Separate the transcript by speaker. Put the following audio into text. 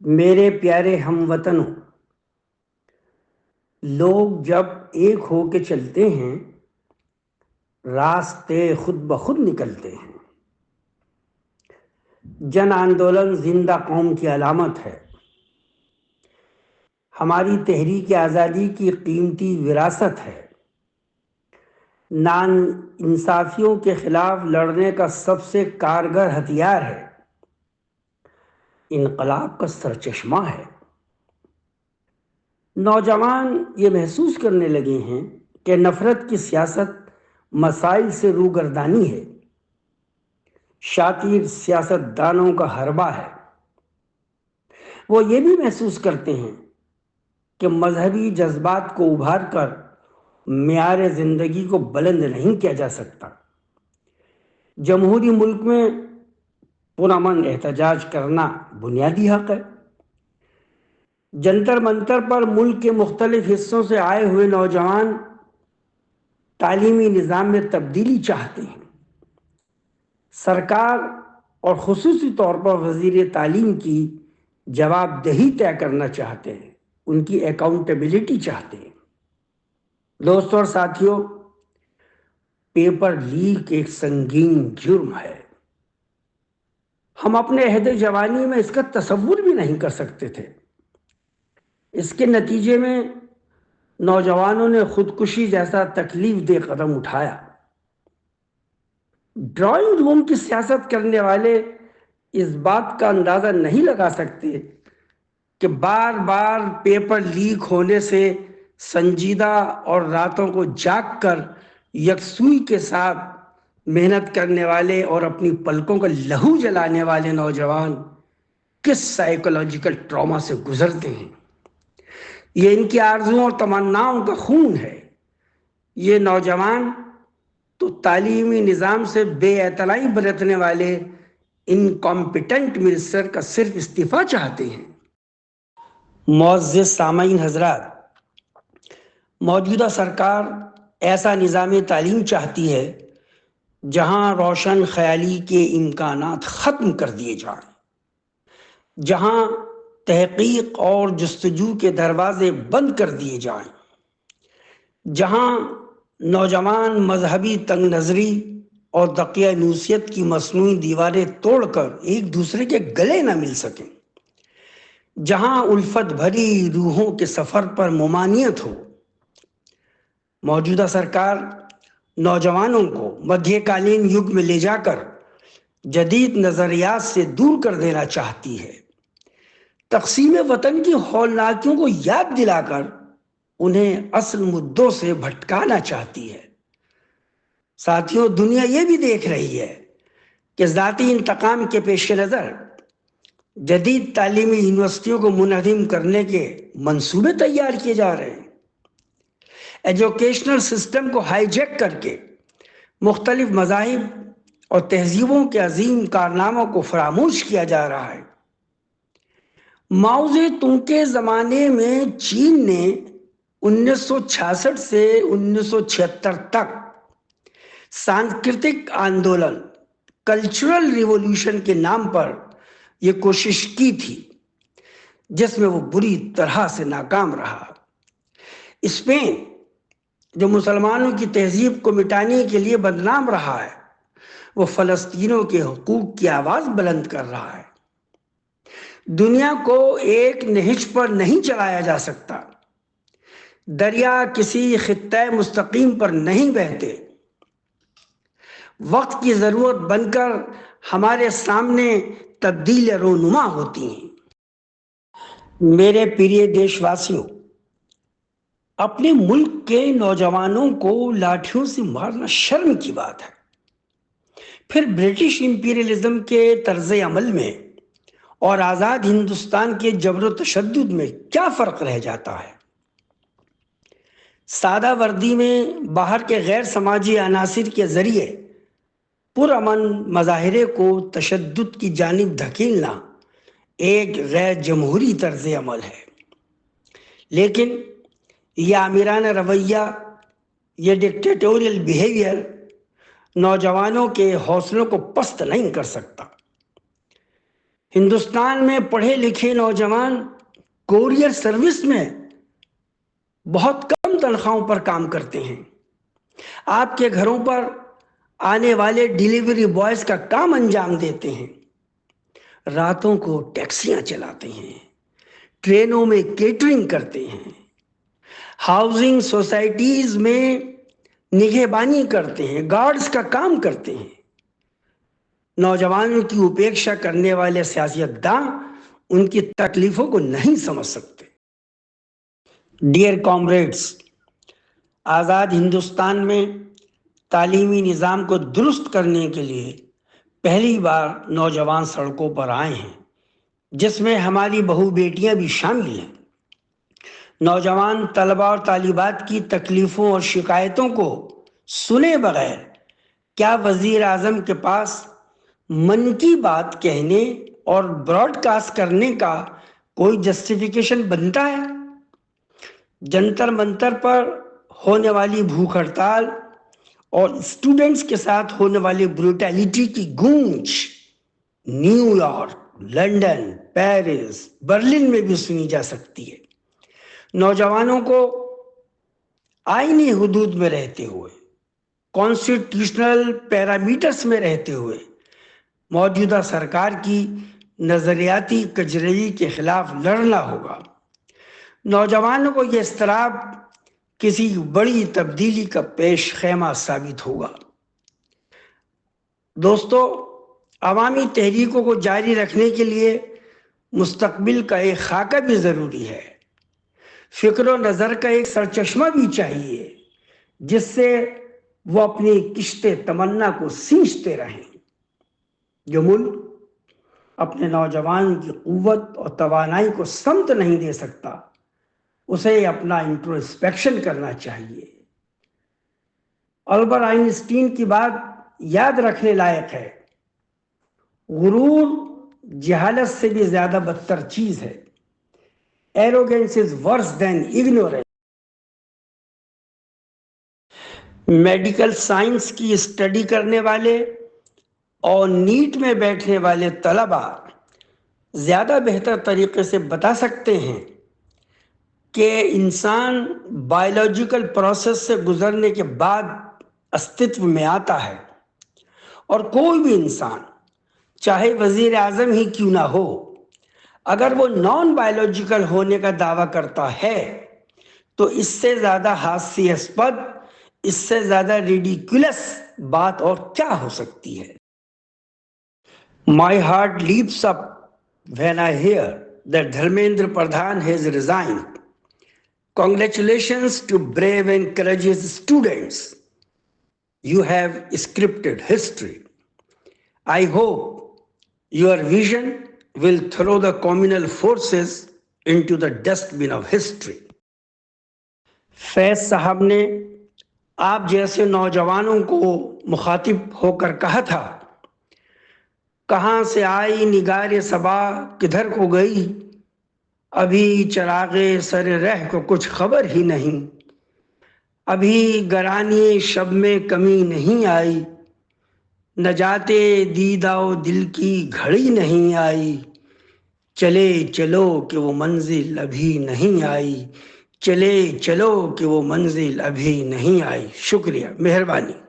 Speaker 1: میرے پیارے ہم وطنوں، لوگ جب ایک ہو کے چلتے ہیں راستے خود بخود نکلتے ہیں۔ جن آندولن زندہ قوم کی علامت ہے۔ ہماری تحریک آزادی کی قیمتی وراثت ہے۔ نان انصافیوں کے خلاف لڑنے کا سب سے کارگر ہتھیار ہے۔ انقلاب کا سرچشمہ ہے۔ نوجوان یہ محسوس کرنے لگے ہیں کہ نفرت کی سیاست مسائل سے روگردانی ہے، شاطر سیاست دانوں کا حربہ ہے۔ وہ یہ بھی محسوس کرتے ہیں کہ مذہبی جذبات کو ابھار کر معیار زندگی کو بلند نہیں کیا جا سکتا۔ جمہوری ملک میں پرامن احتجاج کرنا بنیادی حق ہے۔ جنتر منتر پر ملک کے مختلف حصوں سے آئے ہوئے نوجوان تعلیمی نظام میں تبدیلی چاہتے ہیں۔ سرکار اور خصوصی طور پر وزیر تعلیم کی جواب دہی طے کرنا چاہتے ہیں، ان کی اکاؤنٹیبلٹی چاہتے ہیں۔ دوستوں اور ساتھیوں، پیپر لیک ایک سنگین جرم ہے۔ ہم اپنے عہد جوانی میں اس کا تصور بھی نہیں کر سکتے تھے۔ اس کے نتیجے میں نوجوانوں نے خودکشی جیسا تکلیف دہ قدم اٹھایا۔ ڈرائنگ روم کی سیاست کرنے والے اس بات کا اندازہ نہیں لگا سکتے کہ بار بار پیپر لیک ہونے سے سنجیدہ اور راتوں کو جاگ کر یکسوئی کے ساتھ محنت کرنے والے اور اپنی پلکوں کا لہو جلانے والے نوجوان کس سائیکولوجیکل ٹراما سے گزرتے ہیں۔ یہ ان کی آرزوؤں اور تمناؤں کا خون ہے۔ یہ نوجوان تو تعلیمی نظام سے بے اطلاعی برتنے والے انکمپیٹنٹ منسٹر کا صرف استعفیٰ چاہتے ہیں۔ معزز سامعین حضرات، موجودہ سرکار ایسا نظام تعلیم چاہتی ہے جہاں روشن خیالی کے امکانات ختم کر دیے جائیں، جہاں تحقیق اور جستجو کے دروازے بند کر دیے جائیں، جہاں نوجوان مذہبی تنگ نظری اور دقیانوسیت کی مصنوعی دیواریں توڑ کر ایک دوسرے کے گلے نہ مل سکیں، جہاں الفت بھری روحوں کے سفر پر ممانعت ہو۔ موجودہ سرکار نوجوانوں کو مدھیہ کالین یگ میں لے جا کر جدید نظریات سے دور کر دینا چاہتی ہے۔ تقسیم وطن کی ہولناکیوں کو یاد دلا کر انہیں اصل مدوں سے بھٹکانا چاہتی ہے۔ ساتھیوں، دنیا یہ بھی دیکھ رہی ہے کہ ذاتی انتقام کے پیش نظر جدید تعلیمی یونیورسٹیوں کو منہدم کرنے کے منصوبے تیار کیے جا رہے ہیں۔ ایجوکیشنل سسٹم کو ہائی جیک کر کے مختلف مذاہب اور تہذیبوں کے عظیم کارناموں کو فراموش کیا جا رہا ہے۔ ماؤ زے تونگ کے زمانے میں چین نے 1966 سے 1976 تک سانسکرتک آندولن، کلچرل ریولوشن کے نام پر یہ کوشش کی تھی، جس میں وہ بری طرح سے ناکام رہا۔ اسپین، جو مسلمانوں کی تہذیب کو مٹانے کے لیے بدنام رہا ہے، وہ فلسطینیوں کے حقوق کی آواز بلند کر رہا ہے۔ دنیا کو ایک نہج پر نہیں چلایا جا سکتا۔ دریا کسی خطہ مستقیم پر نہیں بہتے۔ وقت کی ضرورت بن کر ہمارے سامنے تبدیل رونما ہوتی ہیں۔ میرے پیارے دیش واسیوں، اپنے ملک کے نوجوانوں کو لاٹھیوں سے مارنا شرم کی بات ہے۔ پھر برٹش امپیریلزم کے طرز عمل میں اور آزاد ہندوستان کے جبر و تشدد میں کیا فرق رہ جاتا ہے؟ سادہ وردی میں باہر کے غیر سماجی عناصر کے ذریعے پرامن مظاہرے کو تشدد کی جانب دھکیلنا ایک غیر جمہوری طرز عمل ہے، لیکن یہ آمرانہ رویہ، یہ ڈکٹیٹوریل بیہیویئر نوجوانوں کے حوصلوں کو پست نہیں کر سکتا۔ ہندوستان میں پڑھے لکھے نوجوان کوریئر سروس میں بہت کم تنخواہوں پر کام کرتے ہیں، آپ کے گھروں پر آنے والے ڈیلیوری بوائز کا کام انجام دیتے ہیں، راتوں کو ٹیکسیاں چلاتے ہیں، ٹرینوں میں کیٹرنگ کرتے ہیں، ہاؤسنگ سوسائٹیز میں نگہبانی کرتے ہیں، گارڈز کا کام کرتے ہیں۔ نوجوانوں کی اپیکشا کرنے والے سیاستداں ان کی تکلیفوں کو نہیں سمجھ سکتے۔ ڈیئر کامریڈز، آزاد ہندوستان میں تعلیمی نظام کو درست کرنے کے لیے پہلی بار نوجوان سڑکوں پر آئے ہیں، جس میں ہماری بہو بیٹیاں بھی شامل ہیں۔ نوجوان طلباء اور طالبات کی تکلیفوں اور شکایتوں کو سنے بغیر کیا وزیر اعظم کے پاس من کی بات کہنے اور براڈ کاسٹ کرنے کا کوئی جسٹیفیکیشن بنتا ہے؟ جنتر منتر پر ہونے والی بھوک ہڑتال اور اسٹوڈنٹس کے ساتھ ہونے والی بروٹیلٹی کی گونج new York, London, Paris, Berlin میں بھی سنی جا سکتی ہے۔ نوجوانوں کو آئینی حدود میں رہتے ہوئے، کانسٹیٹیوشنل پیرامیٹرز میں رہتے ہوئے موجودہ سرکار کی نظریاتی کجروی کے خلاف لڑنا ہوگا۔ نوجوانوں کو یہ اضطراب کسی بڑی تبدیلی کا پیش خیمہ ثابت ہوگا۔ دوستو، عوامی تحریکوں کو جاری رکھنے کے لیے مستقبل کا ایک خاکہ بھی ضروری ہے، فکر و نظر کا ایک سرچشمہ بھی چاہیے جس سے وہ اپنی کشت تمنا کو سینچتے رہیں۔ جو ملک اپنے نوجوان کی قوت اور توانائی کو سمت نہیں دے سکتا، اسے اپنا انٹروسپیکشن کرنا چاہیے۔ البرٹ آئن اسٹین کی بات یاد رکھنے لائق ہے، غرور جہالت سے بھی زیادہ بدتر چیز ہے۔ Arrogance is worse than ignorance۔ Medical science کی اسٹڈی کرنے والے اور نیٹ میں بیٹھنے والے طلباء زیادہ بہتر طریقے سے بتا سکتے ہیں کہ انسان بایولوجیکل پروسیس سے گزرنے کے بعد استتو میں آتا ہے، اور کوئی بھی انسان چاہے وزیر اعظم ہی کیوں نہ ہو، اگر وہ نان بایولوجیکل ہونے کا دعویٰ کرتا ہے تو اس سے زیادہ ہاسیاسپد، اس سے زیادہ ریڈیکولس بات اور کیا ہو سکتی ہے؟ My heart leaps up when I hear that Dharmendra Pradhan has resigned. Congratulations to brave and courageous students. You have scripted history. I hope your vision will throw the communal forces into the dustbin of history. فیض صاحب نے آپ جیسے نوجوانوں کو مخاطب ہو کر کہا تھا، کہاں سے آئی نگار صبا کدھر کو گئی، ابھی چراغ سر رہ کو کچھ خبر ہی نہیں، ابھی گرانی شب میں کمی نہیں آئی، نجاتے دیدہ و دل کی گھڑی نہیں آئی، چلے چلو کہ وہ منزل ابھی نہیں آئی، چلے چلو کہ وہ منزل ابھی نہیں آئی۔ شکریہ، مہربانی۔